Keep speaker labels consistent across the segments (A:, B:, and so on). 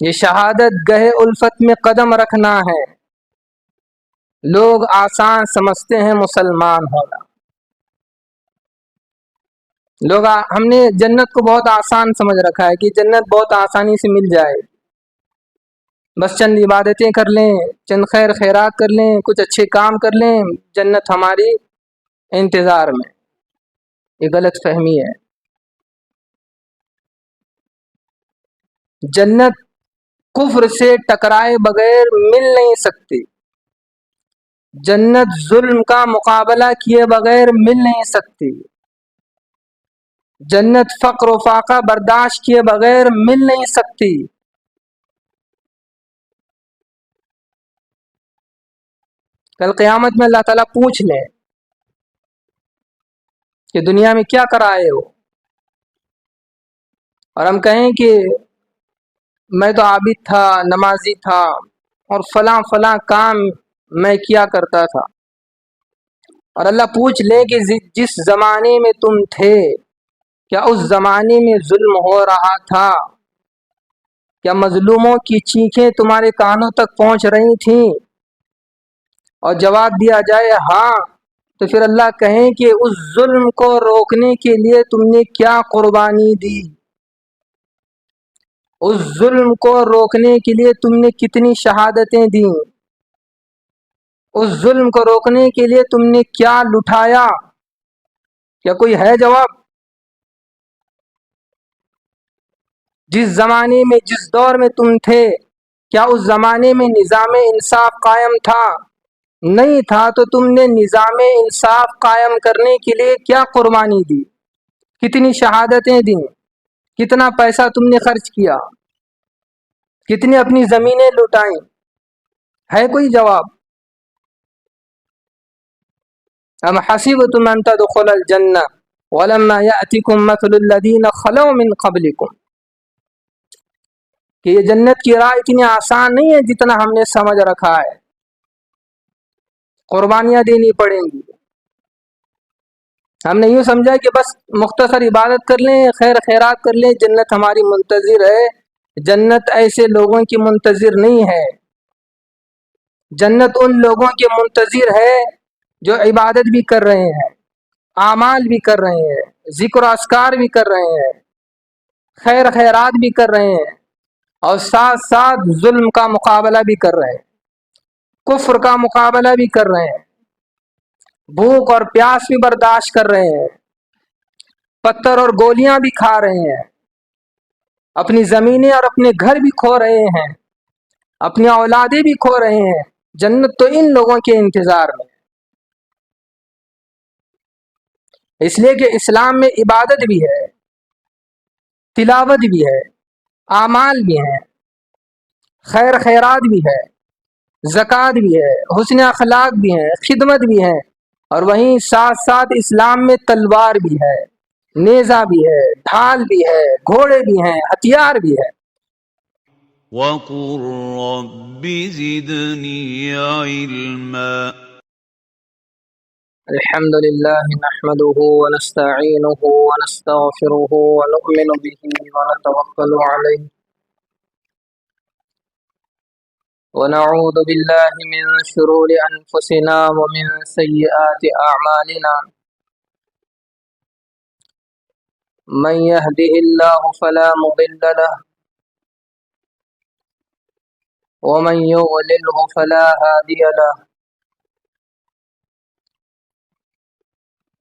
A: یہ شہادت گہے الفت میں قدم رکھنا ہے۔ لوگ آسان سمجھتے ہیں مسلمان ہونا۔ ہم نے جنت کو بہت آسان سمجھ رکھا ہے کہ جنت بہت آسانی سے مل جائے، بس چند عبادتیں کر لیں، چند خیر خیرات کر لیں، کچھ اچھے کام کر لیں، جنت ہماری انتظار میں۔ یہ غلط فہمی ہے۔ جنت کفر سے ٹکرائے بغیر مل نہیں سکتی، جنت ظلم کا مقابلہ کیے بغیر مل نہیں سکتی، جنت فقر و فاقہ برداشت کیے بغیر مل نہیں سکتی۔ کل قیامت میں اللہ تعالیٰ پوچھ لے کہ دنیا میں کیا کر آئے ہو، اور ہم کہیں کہ میں تو عابد تھا، نمازی تھا، اور فلاں فلاں کام میں کیا کرتا تھا، اور اللہ پوچھ لے کہ جس زمانے میں تم تھے کیا اس زمانے میں ظلم ہو رہا تھا؟ کیا مظلوموں کی چیخیں تمہارے کانوں تک پہنچ رہی تھیں؟ اور جواب دیا جائے ہاں، تو پھر اللہ کہیں کہ اس ظلم کو روکنے کے لیے تم نے کیا قربانی دی؟ اس ظلم کو روکنے کے لیے تم نے کتنی شہادتیں دیں؟ اس ظلم کو روکنے کے لیے تم نے کیا لٹایا؟ کیا کوئی ہے جواب؟ جس زمانے میں، جس دور میں تم تھے، کیا اس زمانے میں نظام انصاف قائم تھا؟ نہیں تھا، تو تم نے نظام انصاف قائم کرنے کے لیے کیا قربانی دی؟ کتنی شہادتیں دیں؟ کتنا پیسہ تم نے خرچ کیا؟ کتنی اپنی زمینیں لٹائیں؟ ہے کوئی جواب؟ ام حسبتم ان تدخلوا الجنہ ولما یأتکم مثل الذین خلوا من قبلکم، کہ یہ جنت کی راہ اتنی آسان نہیں ہے جتنا ہم نے سمجھ رکھا ہے، قربانیاں دینی پڑیں گی۔ ہم نے یوں سمجھا کہ بس مختصر عبادت کر لیں، خیر خیرات کر لیں، جنت ہماری منتظر ہے۔ جنت ایسے لوگوں کی منتظر نہیں ہے، جنت ان لوگوں کے منتظر ہے جو عبادت بھی کر رہے ہیں، اعمال بھی کر رہے ہیں، ذکر و اذکار بھی کر رہے ہیں، خیر خیرات بھی کر رہے ہیں، اور ساتھ ساتھ ظلم کا مقابلہ بھی کر رہے ہیں، کفر کا مقابلہ بھی کر رہے ہیں، بھوک اور پیاس بھی برداشت کر رہے ہیں، پتھر اور گولیاں بھی کھا رہے ہیں، اپنی زمینیں اور اپنے گھر بھی کھو رہے ہیں، اپنی اولادیں بھی کھو رہے ہیں۔ جنت تو ان لوگوں کے انتظار میں، اس لیے کہ اسلام میں عبادت بھی ہے، تلاوت بھی ہے، اعمال بھی ہیں، خیر خیرات بھی ہے، زکوٰۃ بھی ہے، حسن اخلاق بھی ہیں، خدمت بھی ہے، اور وہیں ساتھ ساتھ اسلام میں تلوار بھی ہے، نیزہ بھی ہے، ڈھال بھی ہے، گھوڑے بھی ہیں، ہتھیار بھی ہے۔
B: وَقُل رَّبِّ زِدْنِي عِلْمًا۔
A: الحمد للہ نحمده ونستعینه ونستغفره ونؤمن به ونتوکل علیہ ونعوذ باللہ من شرور انفسنا ومن سیئات اعمالنا، من يهده الله فلا مضل له ومن يضلله فلا هادي له،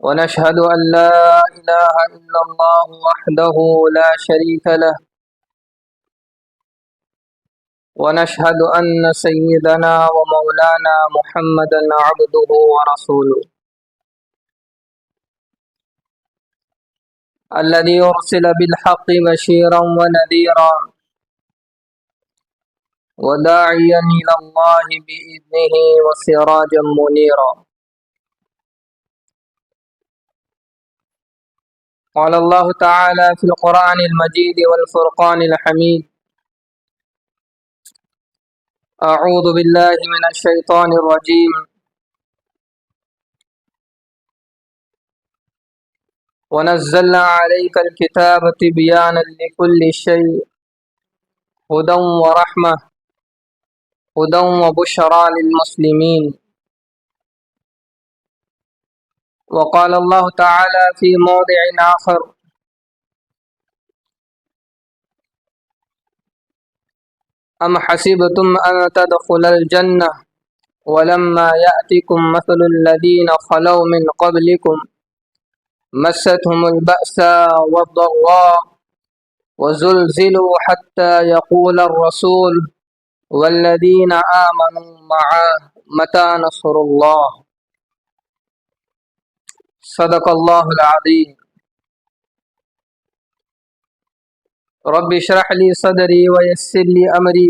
A: ونشهد أن لا إله إلا الله وحده لا شريك له، ونشهد أن سيدنا ومولانا محمدا عبده ورسوله الذي أرسل بالحق بشيرا ونذيرا وداعيا إلى الله بإذنه وسراجا منيرا۔ قال الله تعالى في القرآن المجيد والفرقان الحميد: أعوذ بالله من الشيطان الرجيم، ونزلنا عليك الكتاب تبيانا لكل شيء هدى ورحمة هدى وبشرى للمسلمين. وقال الله تعالى في موضع آخر: أم حسبتم أن تدخلوا الجنة ولما يأتكم مثل الذين خلوا من قبلكم مستهم البأساء والضراء وزلزلوا حتى يقول الرسول والذين آمنوا معه متى نصر الله. صدق الله العظيم. رب اشرح لي صدري ويسر لي أمري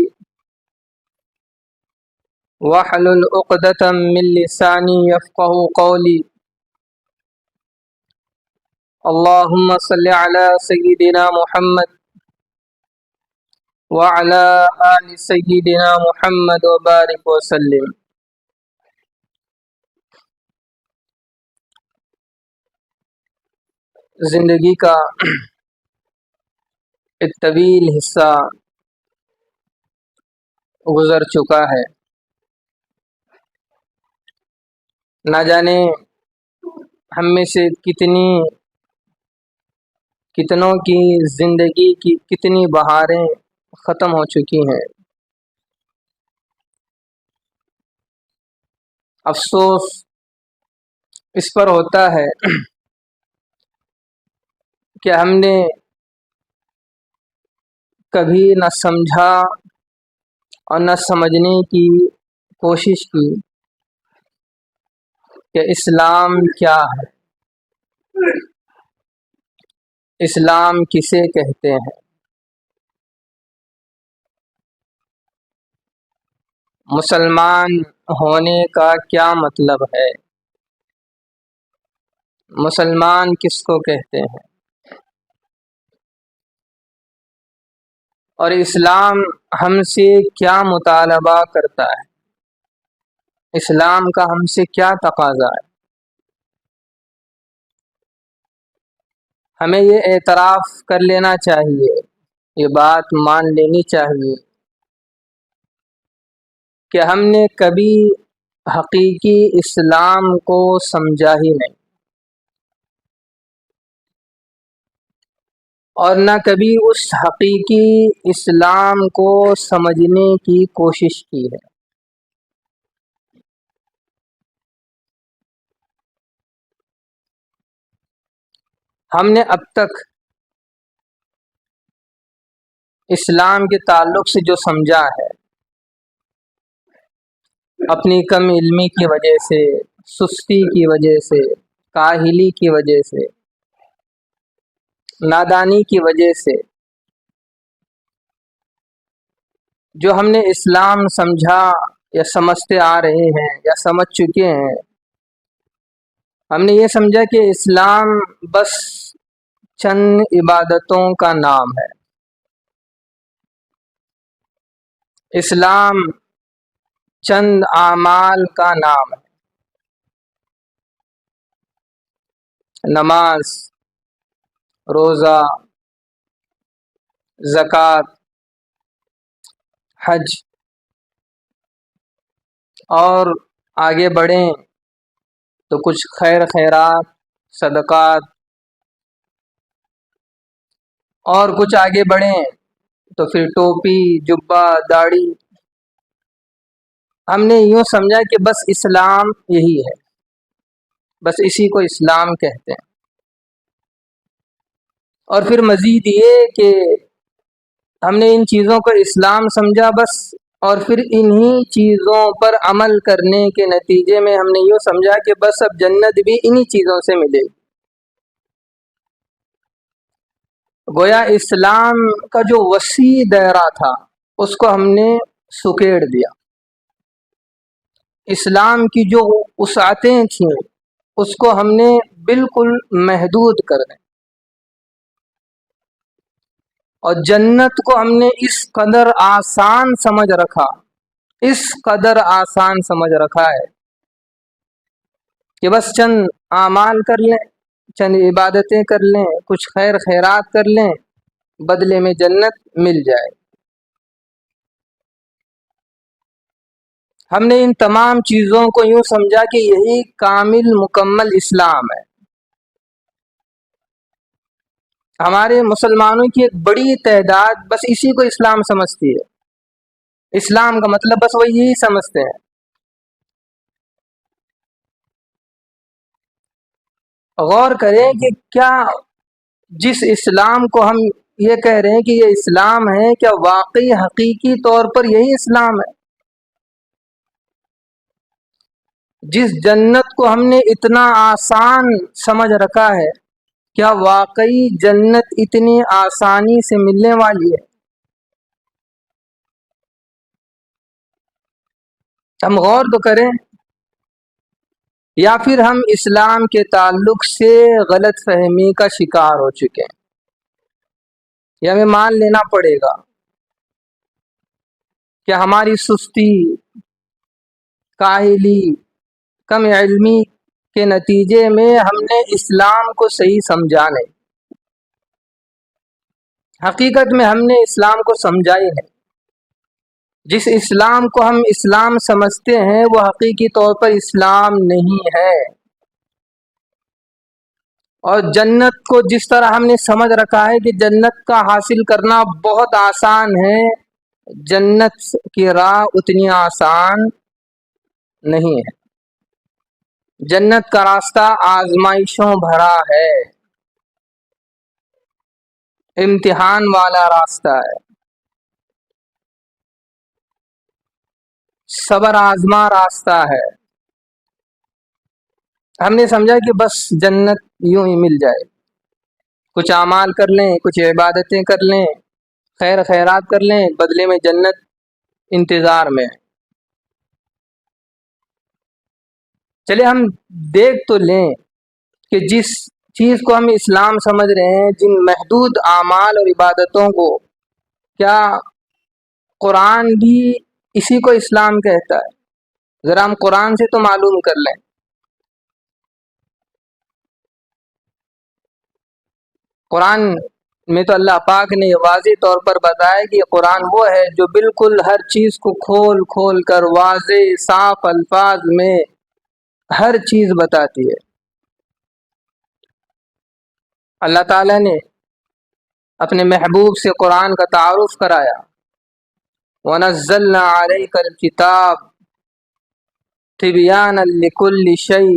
A: واحلل عقدة من لساني يفقه قولي. اللهم صل على سيدنا محمد وعلى آل سيدنا محمد وبارك وسلم. زندگی کا ایک طویل حصہ گزر چکا ہے. نہ جانے ہم میں سے کتنوں کی زندگی کی کتنی بہاریں ختم ہو چکی ہیں. افسوس اس پر ہوتا ہے کہ ہم نے کبھی نہ سمجھا اور نہ سمجھنے کی کوشش کی کہ اسلام کیا ہے، اسلام کسے کہتے ہیں، مسلمان ہونے کا کیا مطلب ہے، مسلمان کس کو کہتے ہیں، اور اسلام ہم سے کیا مطالبہ کرتا ہے، اسلام کا ہم سے کیا تقاضا ہے. ہمیں یہ اعتراف کر لینا چاہیے، یہ بات مان لینی چاہیے کہ ہم نے کبھی حقیقی اسلام کو سمجھا ہی نہیں، اور نہ کبھی اس حقیقی اسلام کو سمجھنے کی کوشش کی ہے. ہم نے اب تک اسلام کے تعلق سے جو سمجھا ہے، اپنی کم علمی کی وجہ سے، سستی کی وجہ سے، کاہلی کی وجہ سے، نادانی کی وجہ سے، جو ہم نے اسلام سمجھا یا سمجھتے آ رہے ہیں یا سمجھ چکے ہیں، ہم نے یہ سمجھا کہ اسلام بس چند عبادتوں کا نام ہے، اسلام چند اعمال کا نام ہے. نماز، روزہ، زکوٰۃ، حج، اور آگے بڑھیں تو کچھ خیر خیرات، صدقات، اور کچھ آگے بڑھیں تو پھر ٹوپی، جبہ، داڑھی. ہم نے یوں سمجھا کہ بس اسلام یہی ہے، بس اسی کو اسلام کہتے ہیں. اور پھر مزید یہ کہ ہم نے ان چیزوں کو اسلام سمجھا بس، اور پھر انہی چیزوں پر عمل کرنے کے نتیجے میں ہم نے یوں سمجھا کہ بس اب جنت بھی انہی چیزوں سے ملے گی. گویا اسلام کا جو وسیع دائرہ تھا اس کو ہم نے سکیڑ دیا. اسلام کی جو وسعتیں تھیں اس کو ہم نے بالکل محدود کر دیا، اور جنت کو ہم نے اس قدر آسان سمجھ رکھا، اس قدر آسان سمجھ رکھا ہے کہ بس چند اعمال کر لیں، چند عبادتیں کر لیں، کچھ خیر خیرات کر لیں، بدلے میں جنت مل جائے. ہم نے ان تمام چیزوں کو یوں سمجھا کہ یہی کامل مکمل اسلام ہے۔ ہمارے مسلمانوں کی ایک بڑی تعداد بس اسی کو اسلام سمجھتی ہے۔ اسلام کا مطلب بس وہ یہی سمجھتے ہیں۔ غور کریں کہ کیا جس اسلام کو ہم یہ کہہ رہے ہیں کہ یہ اسلام ہے، کیا واقعی حقیقی طور پر یہی اسلام ہے؟ جس جنت کو ہم نے اتنا آسان سمجھ رکھا ہے، کیا واقعی جنت اتنی آسانی سے ملنے والی ہے؟ ہم غور تو کریں، یا پھر ہم اسلام کے تعلق سے غلط فہمی کا شکار ہو چکے ہیں۔ یہ ہمیں مان لینا پڑے گا کہ ہماری سستی، کاہلی، کم علمی کے نتیجے میں ہم نے اسلام کو صحیح سمجھا نہیں۔ حقیقت میں ہم نے اسلام کو سمجھا ہی نہیں۔ جس اسلام کو ہم اسلام سمجھتے ہیں وہ حقیقی طور پر اسلام نہیں ہے۔ اور جنت کو جس طرح ہم نے سمجھ رکھا ہے کہ جنت کا حاصل کرنا بہت آسان ہے، جنت کی راہ اتنی آسان نہیں ہے۔ جنت کا راستہ آزمائشوں بھرا ہے، امتحان والا راستہ ہے، صبر آزما راستہ ہے۔ ہم نے سمجھا کہ بس جنت یوں ہی مل جائے، کچھ اعمال کر لیں، کچھ عبادتیں کر لیں، خیر خیرات کر لیں، بدلے میں جنت انتظار میں۔ چلے ہم دیکھ تو لیں کہ جس چیز کو ہم اسلام سمجھ رہے ہیں، جن محدود اعمال اور عبادتوں کو، کیا قرآن بھی اسی کو اسلام کہتا ہے؟ ذرا ہم قرآن سے تو معلوم کر لیں۔ قرآن میں تو اللہ پاک نے واضح طور پر بتایا کہ یہ قرآن وہ ہے جو بالکل ہر چیز کو کھول کھول کر واضح صاف الفاظ میں ہر چیز بتاتی ہے۔ اللہ تعالیٰ نے اپنے محبوب سے قرآن کا تعارف کرایا، وَنَزَّلْنَا عَلَيْكَ الْكِتَابَ تِبْيَانًا لِكُلِّ شَيْءٍ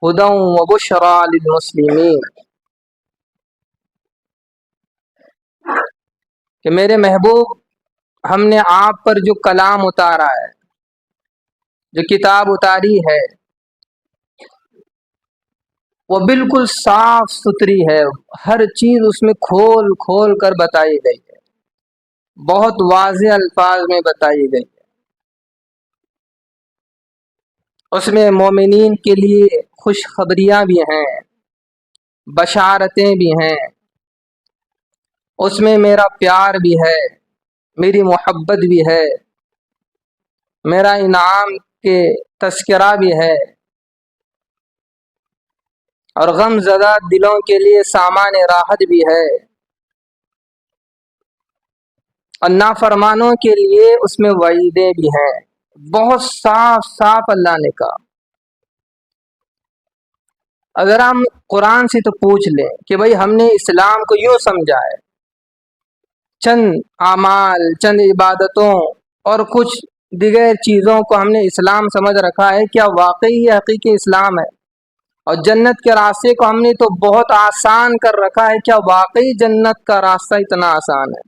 A: هُدًى وَبُشْرَى لِلْمُسْلِمِينَ، کہ میرے محبوب، ہم نے آپ پر جو کلام اتارا ہے، جو کتاب اتاری ہے، وہ بالکل صاف ستھری ہے، ہر چیز اس میں کھول کھول کر بتائی گئی ہے، بہت واضح الفاظ میں بتائی گئی ہے۔ اس میں مومنین کے لیے خوشخبریاں بھی ہیں، بشارتیں بھی ہیں، اس میں میرا پیار بھی ہے، میری محبت بھی ہے، میرا انعام کے تذکرہ بھی ہے، اور غم زدہ دلوں کے لیے سامان راحت بھی ہے، اور نافرمانوں کے لیے اس میں وعیدیں بھی ہیں۔ بہت صاف صاف اللہ نے کہا۔ اگر ہم قرآن سے تو پوچھ لیں کہ بھئی ہم نے اسلام کو یوں سمجھا ہے، چند اعمال، چند عبادتوں اور کچھ دیگر چیزوں کو ہم نے اسلام سمجھ رکھا ہے، کیا واقعی یہ حقیقی اسلام ہے؟ اور جنت کے راستے کو ہم نے تو بہت آسان کر رکھا ہے، کیا واقعی جنت کا راستہ اتنا آسان ہے؟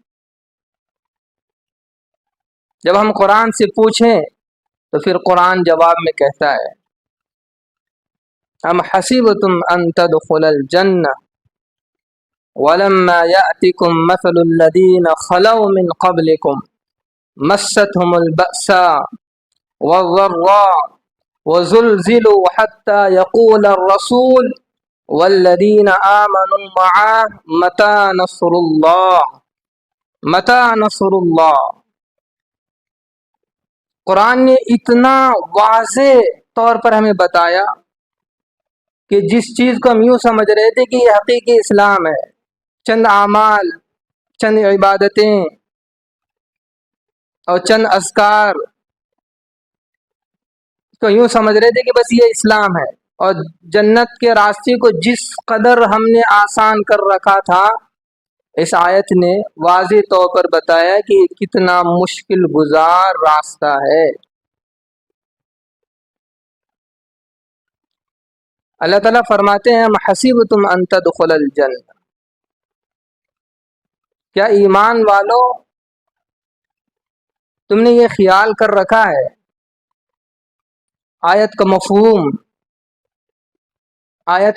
A: جب ہم قرآن سے پوچھیں تو پھر قرآن جواب میں کہتا ہے، ام حسبتم ان تدخلوا الجنہ ولما یأتکم مثل الذین خلوا من قبلکم مستهم البأساء والضراء وزلزلوا حتى يقول الرسول والذین آمنوا معه متى نصر اللہ، متى نصر اللہ۔ قرآن نے اتنا واضح طور پر ہمیں بتایا کہ جس چیز کو ہم یوں سمجھ رہے تھے کہ یہ حقیقی اسلام ہے، چند اعمال، چند عبادتیں اور چند اذکار تو یوں سمجھ رہے تھے کہ بس یہ اسلام ہے، اور جنت کے راستے کو جس قدر ہم نے آسان کر رکھا تھا، اس آیت نے واضح طور پر بتایا کہ یہ کتنا مشکل گزار راستہ ہے۔ اللہ تعالیٰ فرماتے ہیں حسبتم ان تدخلوا الجنہ، کیا ایمان والو تم نے یہ خیال کر رکھا ہے؟ آیت کا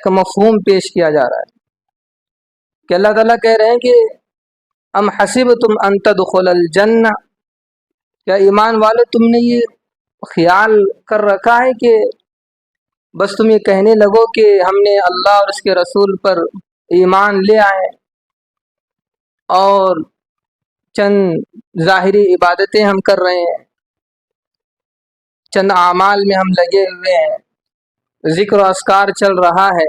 A: مفہوم پیش کیا جا رہا ہے کہ اللہ تعالیٰ کہہ رہے ہیں کہ ام حسبتم ان تدخلوا الجنہ، کیا ایمان والو تم نے یہ خیال کر رکھا ہے کہ بس تم یہ کہنے لگو کہ ہم نے اللہ اور اس کے رسول پر ایمان لے آئے اور چند ظاہری عبادتیں ہم کر رہے ہیں، چند اعمال میں ہم لگے ہوئے ہیں، ذکر و اذکار چل رہا ہے،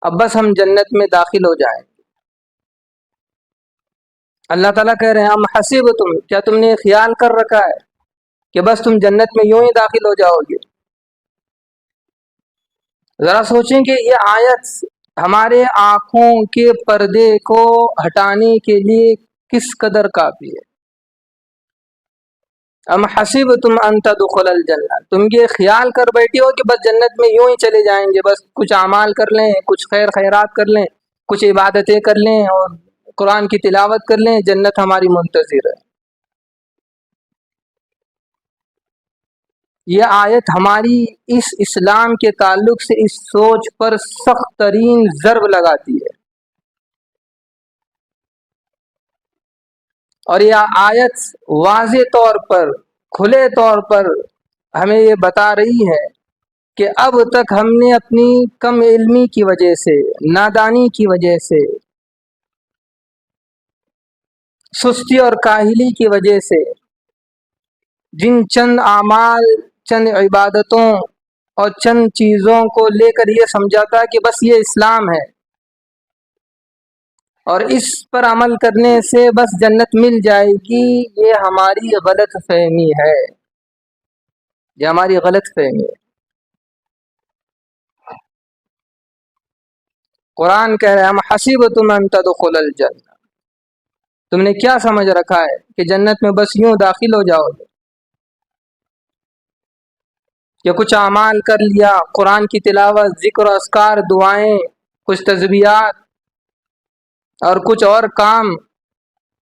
A: اب بس ہم جنت میں داخل ہو جائیں؟ اللہ تعالیٰ کہہ رہے ہیں ام حسبتم، کیا تم نے خیال کر رکھا ہے کہ بس تم جنت میں یوں ہی داخل ہو جاؤ گے؟ ذرا سوچیں کہ یہ آیت ہمارے آنکھوں کے پردے کو ہٹانے کے لیے کس قدر کافی ہے۔ ام حسبتم ان تدخلوا الجنہ، تم یہ خیال کر بیٹھے ہو کہ بس جنت میں یوں ہی چلے جائیں گے، بس کچھ اعمال کر لیں، کچھ خیر خیرات کر لیں، کچھ عبادتیں کر لیں اور قرآن کی تلاوت کر لیں، جنت ہماری منتظر ہے۔ یہ آیت ہماری اس اسلام کے تعلق سے اس سوچ پر سخت ترین ضرب لگاتی ہے، اور یہ آیت واضح طور پر، کھلے طور پر ہمیں یہ بتا رہی ہے کہ اب تک ہم نے اپنی کم علمی کی وجہ سے، نادانی کی وجہ سے، سستی اور کاہلی کی وجہ سے جن چند اعمال، چند عبادتوں اور چند چیزوں کو لے کر یہ سمجھا تھا کہ بس یہ اسلام ہے اور اس پر عمل کرنے سے بس جنت مل جائے گی، یہ ہماری غلط فہمی ہے، یہ ہماری غلط فہمی ہے۔ قرآن کہہ رہا ہے ہم حسبتم ان تدخلوا الجنہ، تم نے کیا سمجھ رکھا ہے کہ جنت میں بس یوں داخل ہو جاؤ گے؟ کہ کچھ اعمال کر لیا، قرآن کی تلاوت، ذکر و اذکار، دعائیں، کچھ تسبیحات اور کچھ اور کام،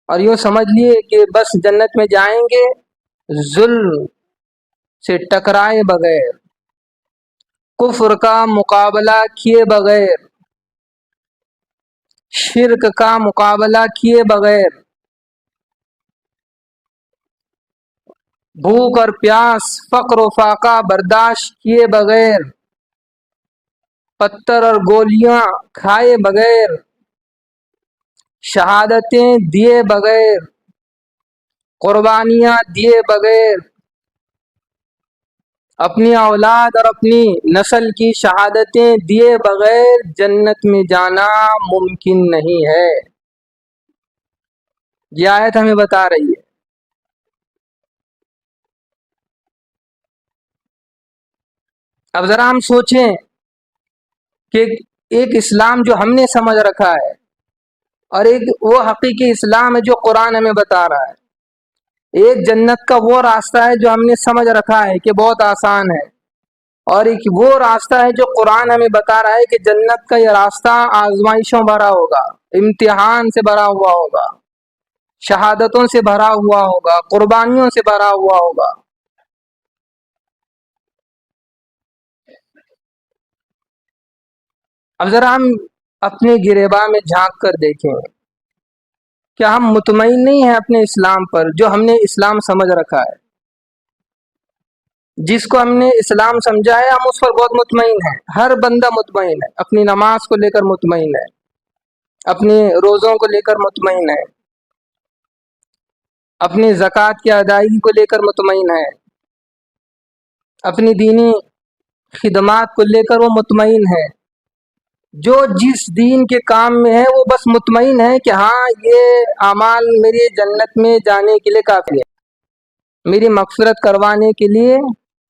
A: اور یوں سمجھ لیے کہ بس جنت میں جائیں گے ظلم سے ٹکرائے بغیر، کفر کا مقابلہ کیے بغیر، شرک کا مقابلہ کیے بغیر، بھوک اور پیاس، فقر و فاقہ برداشت کیے بغیر، پتھر اور گولیاں کھائے بغیر، شہادتیں دیے بغیر، قربانیاں دیے بغیر، اپنی اولاد اور اپنی نسل کی شہادتیں دیے بغیر جنت میں جانا ممکن نہیں ہے۔ یہ آیت ہمیں بتا رہی ہے۔ اب ذرا ہم سوچیں کہ ایک اسلام جو ہم نے سمجھ رکھا ہے اور ایک وہ حقیقی اسلام ہے جو قرآن ہمیں بتا رہا ہے، ایک جنت کا وہ راستہ ہے جو ہم نے سمجھ رکھا ہے کہ بہت آسان ہے، اور ایک وہ راستہ ہے جو قرآن ہمیں بتا رہا ہے کہ جنت کا یہ راستہ آزمائشوں بھرا ہوگا، امتحان سے بھرا ہوا ہوگا، شہادتوں سے بھرا ہوا ہوگا، قربانیوں سے بھرا ہوا ہوگا۔ اب ذرا ہم اپنے گریباں میں جھانک کر دیکھیں، کیا ہم مطمئن نہیں ہیں اپنے اسلام پر جو ہم نے اسلام سمجھ رکھا ہے؟ جس کو ہم نے اسلام سمجھا ہے ہم اس پر بہت مطمئن ہیں، ہر بندہ مطمئن ہے، اپنی نماز کو لے کر مطمئن ہے، اپنے روزوں کو لے کر مطمئن ہے، اپنی زکوٰۃ کی ادائیگی کو لے کر مطمئن ہے، اپنی دینی خدمات کو لے کر وہ مطمئن ہے، جو جس دین کے کام میں ہے وہ بس مطمئن ہے کہ ہاں یہ اعمال میری جنت میں جانے کے لیے کافی ہے، میری مغفرت کروانے کے لیے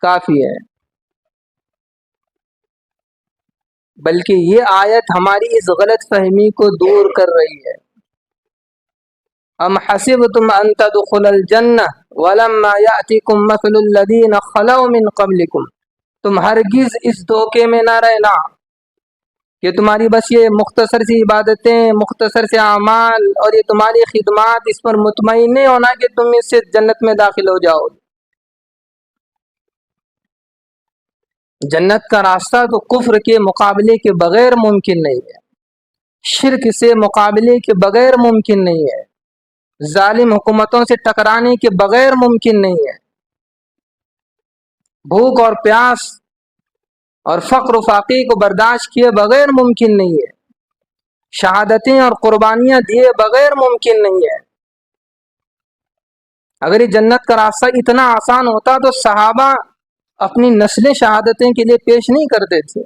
A: کافی ہے۔ بلکہ یہ آیت ہماری اس غلط فہمی کو دور کر رہی ہے۔ ام حسبتم ان تدخلوا الجنہ ولما یأتکم مثل الذین خلوا من قبلکم، تم ہرگز اس دھوکے میں نہ رہنا کہ تمہاری بس یہ مختصر سی عبادتیں، مختصر سے اعمال اور یہ تمہاری خدمات، اس پر مطمئن نہیں ہونا کہ تم اس سے جنت میں داخل ہو جاؤ۔ جنت کا راستہ تو کفر کے مقابلے کے بغیر ممکن نہیں ہے، شرک سے مقابلے کے بغیر ممکن نہیں ہے، ظالم حکومتوں سے ٹکرانے کے بغیر ممکن نہیں ہے، بھوک اور پیاس اور فقر و فاقے کو برداشت کیے بغیر ممکن نہیں ہے، شہادتیں اور قربانیاں دیے بغیر ممکن نہیں ہے۔ اگر یہ جنت کا راستہ اتنا آسان ہوتا تو صحابہ اپنی نسلیں شہادتیں کے لیے پیش نہیں کرتے تھے،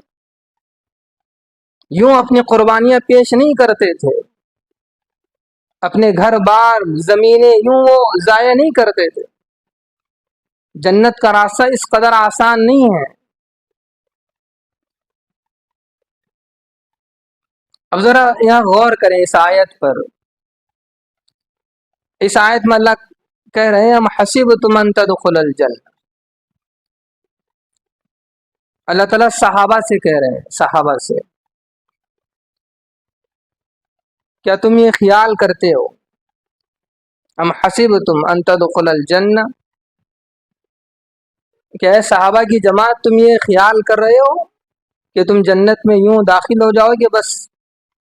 A: یوں اپنی قربانیاں پیش نہیں کرتے تھے، اپنے گھر بار زمینیں یوں وہ ضائع نہیں کرتے تھے۔ جنت کا راستہ اس قدر آسان نہیں ہے۔ اب ذرا یہاں غور کریں اس آیت پر۔ اس آیت میں اللہ کہہ رہے ہیں ہم حسبتم ان تدخلوا الجنہ، اللہ تعالیٰ صحابہ سے کہہ رہے ہیں، صحابہ سے کیا تم یہ خیال کرتے ہو، ام حسبتم ان تدخلوا الجنہ، کیا ہے صحابہ کی جماعت تم یہ خیال کر رہے ہو کہ تم جنت میں یوں داخل ہو جاؤ گے بس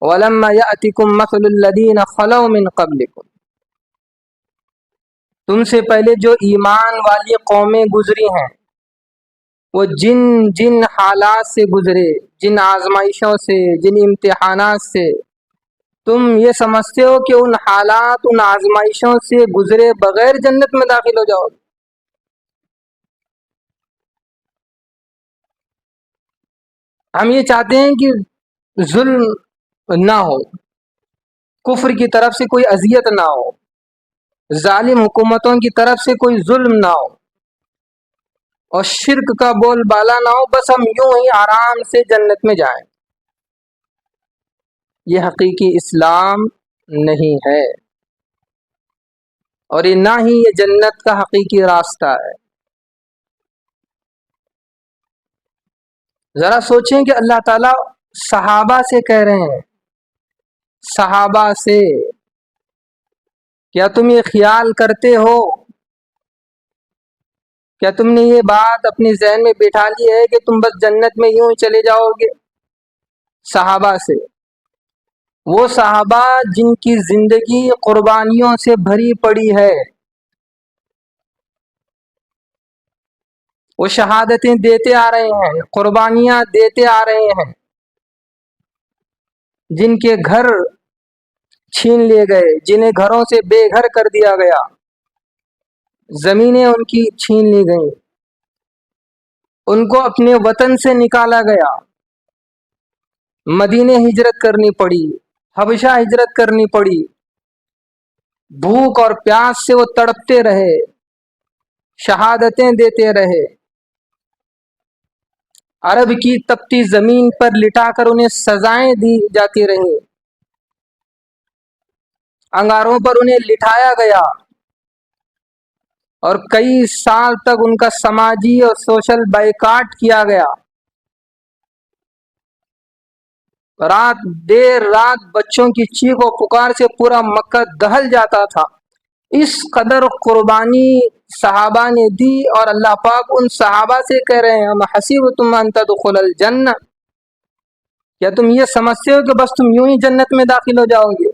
A: وَلَمَّا يَأْتِكُمْ مَثَلُ الَّذِينَ خَلَوْا مِن قَبْلِكُمْ، تم سے پہلے جو ایمان والی قومیں گزری ہیں وہ جن جن حالات سے گزرے، جن آزمائشوں سے، جن امتحانات سے، تم یہ سمجھتے ہو کہ ان حالات، ان آزمائشوں سے گزرے بغیر جنت میں داخل ہو جاؤ گے؟ ہم یہ چاہتے ہیں کہ ظلم نہ ہو، کفر کی طرف سے کوئی اذیت نہ ہو، ظالم حکومتوں کی طرف سے کوئی ظلم نہ ہو، اور شرک کا بول بالا نہ ہو، بس ہم یوں ہی آرام سے جنت میں جائیں۔ یہ حقیقی اسلام نہیں ہے، اور یہ نہ ہی یہ جنت کا حقیقی راستہ ہے۔ ذرا سوچیں کہ اللہ تعالیٰ صحابہ سے کہہ رہے ہیں، صحابہ سے کیا تم یہ خیال کرتے ہو، کیا تم نے یہ بات اپنی ذہن میں بٹھا لی ہے کہ تم بس جنت میں یوں ہی چلے جاؤ گے؟ صحابہ سے، وہ صحابہ جن کی زندگی قربانیوں سے بھری پڑی ہے، وہ شہادتیں دیتے آ رہے ہیں، قربانیاں دیتے آ رہے ہیں، جن کے گھر چھین لیے گئے، جنہیں گھروں سے بے گھر کر دیا گیا، زمینیں ان کی چھین لی گئیں، ان کو اپنے وطن سے نکالا گیا، مدینے ہجرت کرنی پڑی، حبشہ ہجرت کرنی پڑی، بھوک اور پیاس سے وہ تڑپتے رہے، شہادتیں دیتے رہے، عرب کی تپتی زمین پر لٹا کر انہیں سزائیں دی جاتی رہیں، انگاروں پر انہیں لٹایا گیا، اور کئی سال تک ان کا سماجی اور سوشل بائیکاٹ کیا گیا، دیر رات بچوں کی چیخ و پکار سے پورا مکہ دہل جاتا تھا۔ اس قدر قربانی صحابہ نے دی، اور اللہ پاک ان صحابہ سے کہہ رہے ہیں ہم حسبتم ان تدخلوا الجنہ، کیا تم یہ سمجھتے ہو کہ بس تم یوں ہی جنت میں داخل ہو جاؤ گے؟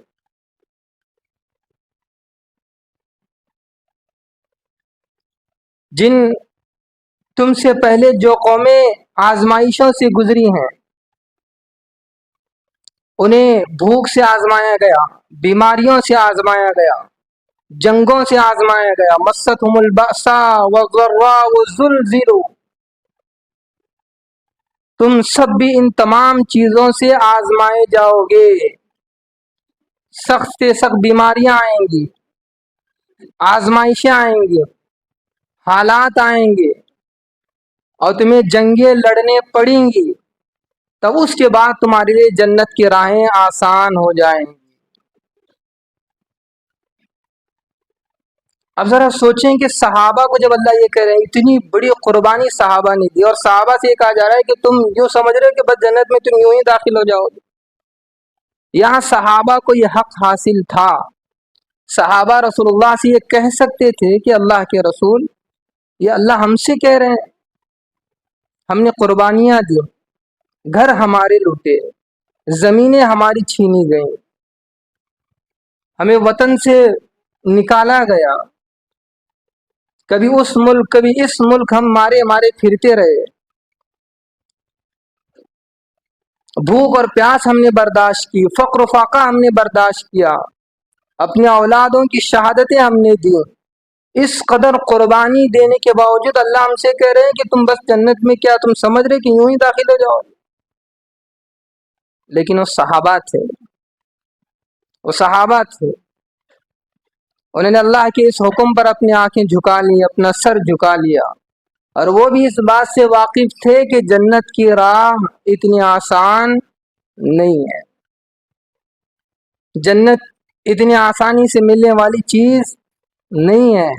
A: جن تم سے پہلے جو قومیں آزمائشوں سے گزری ہیں، انہیں بھوک سے آزمایا گیا، بیماریوں سے آزمایا گیا، جنگوں سے آزمایا گیا، مستہم البأساء والضراء وزلزلوا، تم سب بھی ان تمام چیزوں سے آزمائے جاؤ گے، سخت سے سخت بیماریاں آئیں گی، آزمائشیں آئیں گی، حالات آئیں گے، اور تمہیں جنگیں لڑنے پڑیں گی، تب اس کے بعد تمہارے لیے جنت کی راہیں آسان ہو جائیں گی۔ اب ذرا سوچیں کہ صحابہ کو جب اللہ یہ کہہ رہے ہیں، اتنی بڑی قربانی صحابہ نے دی، اور صحابہ سے یہ کہا جا رہا ہے کہ تم یوں سمجھ رہے ہو کہ بس جنت میں تم یوں ہی داخل ہو جاؤ گے۔ یہاں صحابہ کو یہ حق حاصل تھا، صحابہ رسول اللہ سے یہ کہہ سکتے تھے کہ اللہ کے رسول، یہ اللہ ہم سے کہہ رہے ہیں، ہم نے قربانیاں دی، گھر ہمارے لوٹے، زمینیں ہماری چھینی گئیں، ہمیں وطن سے نکالا گیا، کبھی اس ملک کبھی اس ملک ہم مارے پھرتے رہے، بھوک اور پیاس ہم نے برداشت کی، فقر و فاقہ ہم نے برداشت کیا، اپنی اولادوں کی شہادتیں ہم نے دی، اس قدر قربانی دینے کے باوجود اللہ ہم سے کہہ رہے ہیں کہ تم بس جنت میں کیا تم سمجھ رہے کہ یوں ہی داخل ہو جاؤ؟ لیکن وہ صحابہ تھے، انہوں نے اللہ کے اس حکم پر اپنی آنکھیں جھکا لی، اپنا سر جھکا لیا، اور وہ بھی اس بات سے واقف تھے کہ جنت کی راہ اتنی آسان نہیں ہے، جنت اتنی آسانی سے ملنے والی چیز نہیں ہے۔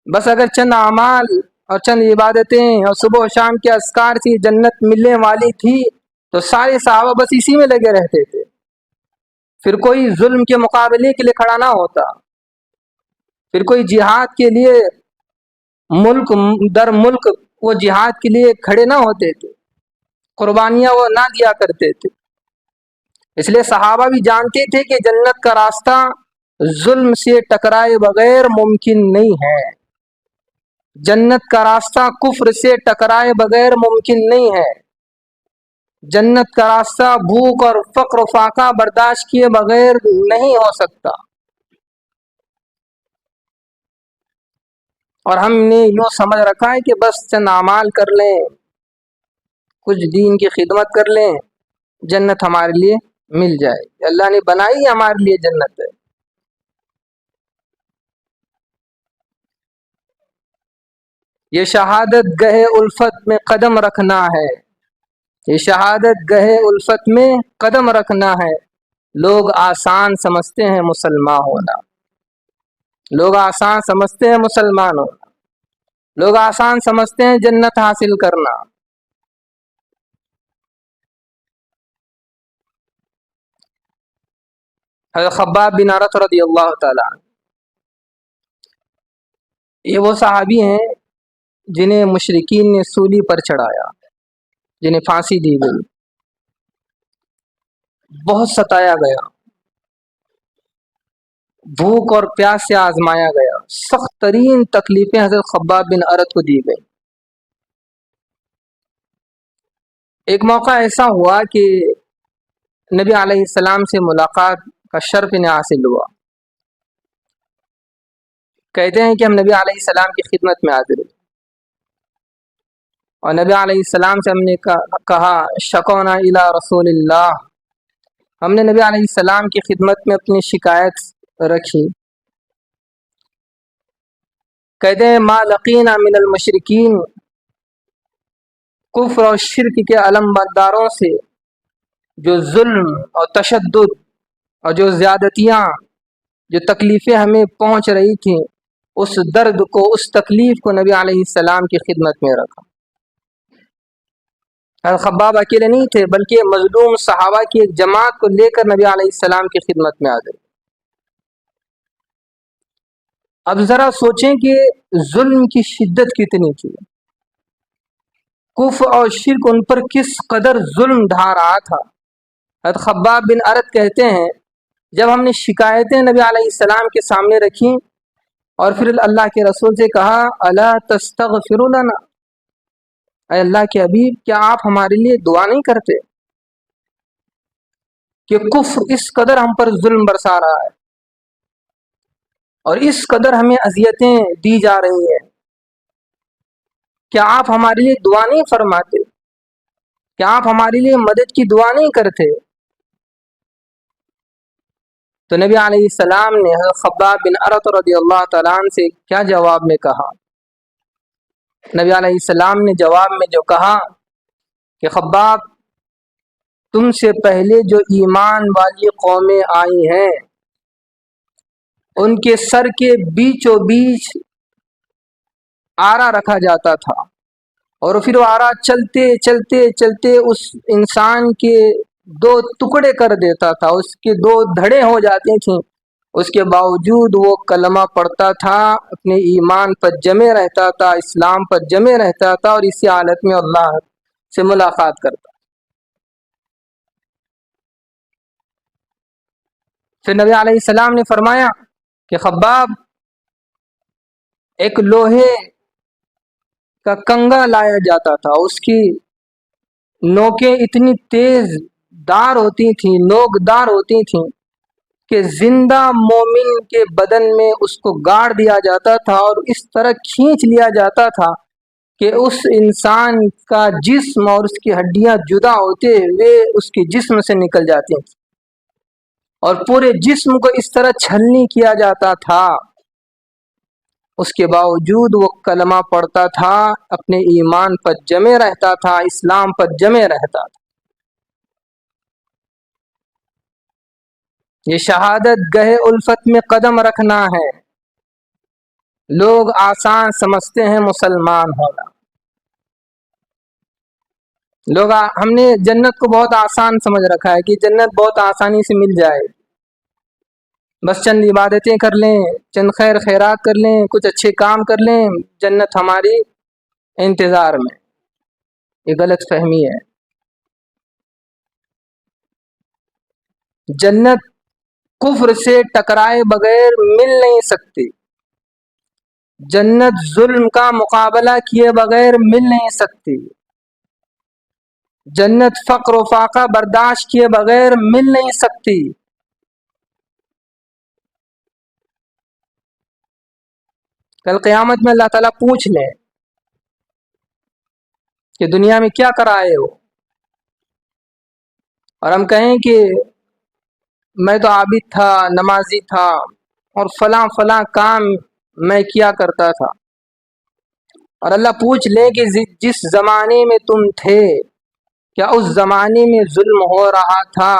A: بس اگر چند اعمال اور چند عبادتیں اور صبح و شام کے اذکار سے جنت ملنے والی تھی تو سارے صحابہ بس اسی میں لگے رہتے تھے، پھر کوئی ظلم کے مقابلے کے لیے کھڑا نہ ہوتا، پھر کوئی جہاد کے لیے ملک در ملک وہ جہاد کے لیے کھڑے نہ ہوتے تھے، قربانیاں وہ نہ دیا کرتے تھے۔ اس لیے صحابہ بھی جانتے تھے کہ جنت کا راستہ ظلم سے ٹکرائے بغیر ممکن نہیں ہے، جنت کا راستہ کفر سے ٹکرائے بغیر ممکن نہیں ہے، جنت کا راستہ بھوک اور فقر و فاقہ برداشت کیے بغیر نہیں ہو سکتا۔ اور ہم نے یوں سمجھ رکھا ہے کہ بس چند اعمال کر لیں، کچھ دین کی خدمت کر لیں، جنت ہمارے لیے مل جائے گی۔ اللہ نے بنائی ہمارے لیے جنت ہے۔ یہ شہادت گہے الفت میں قدم رکھنا ہے، یہ شہادت گہے الفت میں قدم رکھنا ہے۔ لوگ آسان سمجھتے ہیں مسلمان ہونا، لوگ آسان سمجھتے ہیں مسلمان ہونا، لوگ آسان سمجھتے ہیں جنت حاصل کرنا۔ حضرت خباب بن ارت رضی اللہ تعالیٰ، یہ وہ صحابی ہیں جنہیں مشرکین نے سولی پر چڑھایا، جنہیں پھانسی دی گئی، بہت ستایا گیا، بھوک اور پیاس سے آزمایا گیا، سخت ترین تکلیفیں حضرت خباب بن ارت کو دی گئی۔ ایک موقع ایسا ہوا کہ نبی علیہ السلام سے ملاقات کا شرف انہیں حاصل ہوا۔ کہتے ہیں کہ ہم نبی علیہ السلام کی خدمت میں حاضر ہوئے، اور نبی علیہ السلام سے ہم نے کہا شکونا الی رسول اللہ، ہم نے نبی علیہ السلام کی خدمت میں اپنی شکایت رکھی۔ کہتے ہیں ما لقینا من المشرکین، کفر اور شرک کے علم برداروں سے جو ظلم اور تشدد اور جو زیادتیاں، جو تکلیفیں ہمیں پہنچ رہی تھیں، اس درد کو، اس تکلیف کو نبی علیہ السلام کی خدمت میں رکھا۔ خباب اکیلے نہیں تھے، بلکہ مظلوم صحابہ کی ایک جماعت کو لے کر نبی علیہ السلام کی خدمت میں آ گئے۔ اب ذرا سوچیں کہ ظلم کی شدت کتنی تھی، کفر اور شرک ان پر کس قدر ظلم ڈھا رہا تھا۔ حضرت خباب بن ارت کہتے ہیں جب ہم نے شکایتیں نبی علیہ السلام کے سامنے رکھیں اور پھر اللہ کے رسول سے کہا الا تستغفر لنا، اے اللہ کے حبیب کیا آپ ہمارے لیے دعا نہیں کرتے کہ کفر اس قدر ہم پر ظلم برسا رہا ہے اور اس قدر ہمیں اذیتیں دی جا رہی ہیں، کیا آپ ہمارے لیے دعا نہیں فرماتے، کیا آپ ہمارے لیے مدد کی دعا نہیں کرتے؟ تو نبی علیہ السلام نے حضرت خباب بن ارت رضی اللہ تعالیٰ عنہ سے کیا جواب میں کہا؟ نبی علیہ السلام نے جواب میں جو کہا کہ خباب تم سے پہلے جو ایمان والی قومیں آئی ہیں ان کے سر کے بیچوں بیچ آرا رکھا جاتا تھا، اور پھر وہ آرا چلتے چلتے چلتے اس انسان کے دو ٹکڑے کر دیتا تھا، اس کے دو دھڑے ہو جاتی تھیں، اس کے باوجود وہ کلمہ پڑھتا تھا، اپنے ایمان پر جمے رہتا تھا، اسلام پر جمے رہتا تھا، اور اسی حالت میں اللہ سے ملاقات کرتا۔ پھر نبی علیہ السلام نے فرمایا کہ خباب ایک لوہے کا کنگا لایا جاتا تھا، اس کی نوکیں اتنی تیز دار ہوتی تھیں، نوک دار ہوتی تھیں کہ زندہ مومن کے بدن میں اس کو گاڑ دیا جاتا تھا اور اس طرح کھینچ لیا جاتا تھا کہ اس انسان کا جسم اور اس کی ہڈیاں جدا ہوتے ہوئے اس کے جسم سے نکل جاتی تھیں، اور پورے جسم کو اس طرح چھلنی کیا جاتا تھا۔ اس کے باوجود وہ کلمہ پڑھتا تھا، اپنے ایمان پر جمے رہتا تھا، اسلام پر جمے رہتا تھا۔ یہ شہادت گہے الفت میں قدم رکھنا ہے۔ لوگ آسان سمجھتے ہیں مسلمان ہونا، ہم نے جنت کو بہت آسان سمجھ رکھا ہے کہ جنت بہت آسانی سے مل جائے، بس چند عبادتیں کر لیں، چند خیر خیرات کر لیں، کچھ اچھے کام کر لیں، جنت ہماری انتظار میں۔ یہ غلط فہمی ہے۔ جنت کفر سے ٹکرائے بغیر مل نہیں سکتی، جنت ظلم کا مقابلہ کیے بغیر مل نہیں سکتی، جنت فقر و فاقہ برداشت کیے بغیر مل نہیں سکتی۔ کل قیامت میں اللہ تعالیٰ پوچھ لے کہ دنیا میں کیا کر آئے ہو، اور ہم کہیں کہ میں تو عابد تھا، نمازی تھا، اور فلاں فلاں کام میں کیا کرتا تھا، اور اللہ پوچھ لے کہ جس زمانے میں تم تھے کیا اس زمانے میں ظلم ہو رہا تھا؟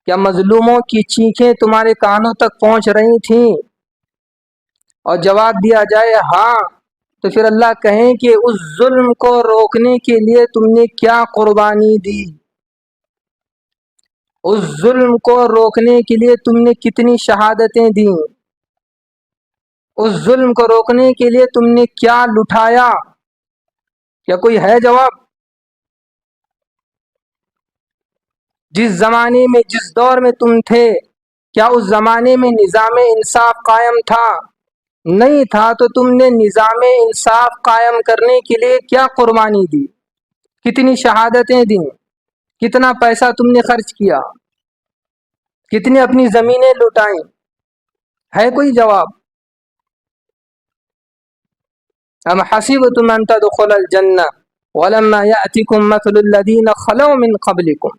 A: کیا مظلوموں کی چیخیں تمہارے کانوں تک پہنچ رہی تھیں؟ اور جواب دیا جائے ہاں، تو پھر اللہ کہیں کہ اس ظلم کو روکنے کے لیے تم نے کیا قربانی دی، اس ظلم کو روکنے کے لیے تم نے کتنی شہادتیں دیں، اس ظلم کو روکنے کے لیے تم نے کیا لٹایا؟ کیا کوئی ہے جواب؟ جس زمانے میں، جس دور میں تم تھے، کیا اس زمانے میں نظام انصاف قائم تھا؟ نہیں تھا، تو تم نے نظام انصاف قائم کرنے کے لیے کیا قربانی دی، کتنی شہادتیں دیں، کتنا پیسہ تم نے خرچ کیا، کتنی اپنی زمینیں لٹائیں؟ ہے کوئی جواب؟ ام حسبتم ان تدخلوا الجنہ ولما یأتکم مثل الذین خلوا من قبلکم،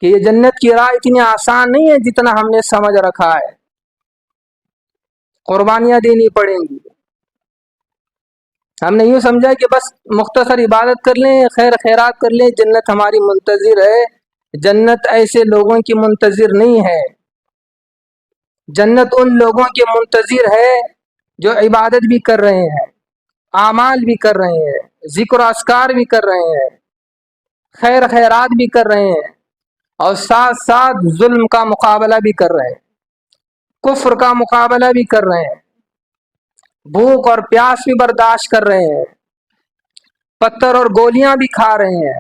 A: کہ یہ جنت کی راہ اتنی آسان نہیں ہے جتنا ہم نے سمجھ رکھا ہے، قربانیاں دینی پڑیں گی۔ ہم نے یوں سمجھا کہ بس مختصر عبادت کر لیں، خیر خیرات کر لیں، جنت ہماری منتظر ہے۔ جنت ایسے لوگوں کی منتظر نہیں ہے، جنت ان لوگوں کے منتظر ہے جو عبادت بھی کر رہے ہیں، اعمال بھی کر رہے ہیں، ذکر و اذکار بھی کر رہے ہیں، خیر خیرات بھی کر رہے ہیں، اور ساتھ ساتھ ظلم کا مقابلہ بھی کر رہے ہیں، کفر کا مقابلہ بھی کر رہے ہیں، بھوک اور پیاس بھی برداشت کر رہے ہیں، پتھر اور گولیاں بھی کھا رہے ہیں،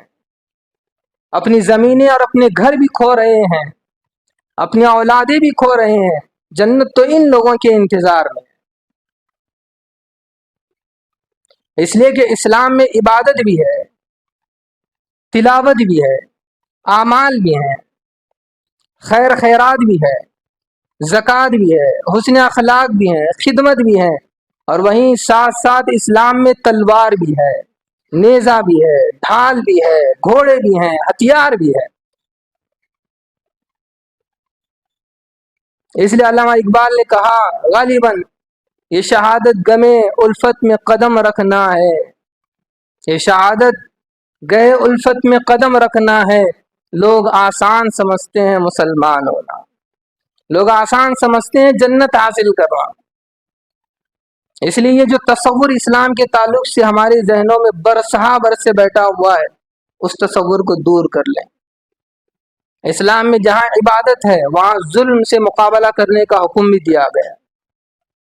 A: اپنی زمینیں اور اپنے گھر بھی کھو رہے ہیں، اپنی اولادیں بھی کھو رہے ہیں۔ جنت تو ان لوگوں کے انتظار میں، اس لیے کہ اسلام میں عبادت بھی ہے، تلاوت بھی ہے، اعمال بھی ہیں، خیر خیرات بھی ہے، زکوٰۃ بھی ہے، حسن اخلاق بھی ہیں، خدمت بھی ہے، اور وہیں ساتھ ساتھ اسلام میں تلوار بھی ہے، نیزہ بھی ہے، ڈھال بھی ہے، گھوڑے بھی ہیں، ہتھیار بھی ہے۔ اس لیے علامہ اقبال نے کہا غالباً یہ شہادت گمے الفت میں قدم رکھنا ہے، یہ شہادت گئے الفت میں قدم رکھنا ہے. لوگ آسان سمجھتے ہیں مسلمان ہونا، لوگ آسان سمجھتے ہیں جنت حاصل کرنا. اس لیے یہ جو تصور اسلام کے تعلق سے ہمارے ذہنوں میں برسہ برس سے بیٹھا ہوا ہے، اس تصور کو دور کر لیں. اسلام میں جہاں عبادت ہے وہاں ظلم سے مقابلہ کرنے کا حکم بھی دیا گیا.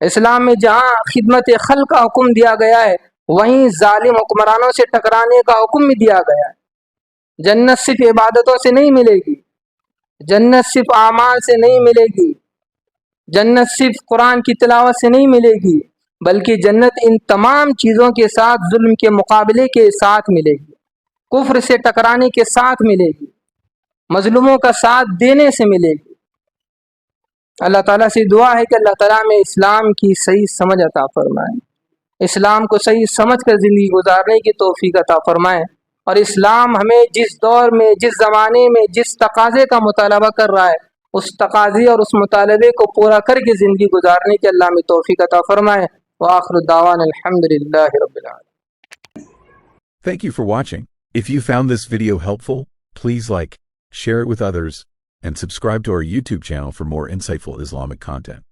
A: اسلام میں جہاں خدمت خلق کا حکم دیا گیا ہے وہیں ظالم حکمرانوں سے ٹکرانے کا حکم بھی دیا گیا ہے. جنت صرف عبادتوں سے نہیں ملے گی، جنت صرف اعمال سے نہیں ملے گی، جنت صرف قرآن کی تلاوت سے نہیں ملے گی، بلکہ جنت ان تمام چیزوں کے ساتھ ظلم کے مقابلے کے ساتھ ملے گی، کفر سے ٹکرانے کے ساتھ ملے گی، مظلوموں کا ساتھ دینے سے ملے گی. اللہ تعالیٰ سے دعا ہے کہ اللہ تعالیٰ میں اسلام کی صحیح سمجھ عطا فرمائے، اسلام کو صحیح سمجھ کر زندگی گزارنے کی توفیق عطا فرمائے، اور اسلام ہمیں جس دور میں، جس زمانے میں، جس تقاضے کا مطالبہ کر رہا ہے اس تقاضے اور اس مطالبے کو پورا کر کے زندگی گزارنے کی اللہ میں توفیق عطا فرمائے. وآخر دعوانا الحمدللہ رب العالمین.
C: Thank you for watching. If you found this video helpful, please like, share it with others, and subscribe to our YouTube channel for more insightful Islamic content.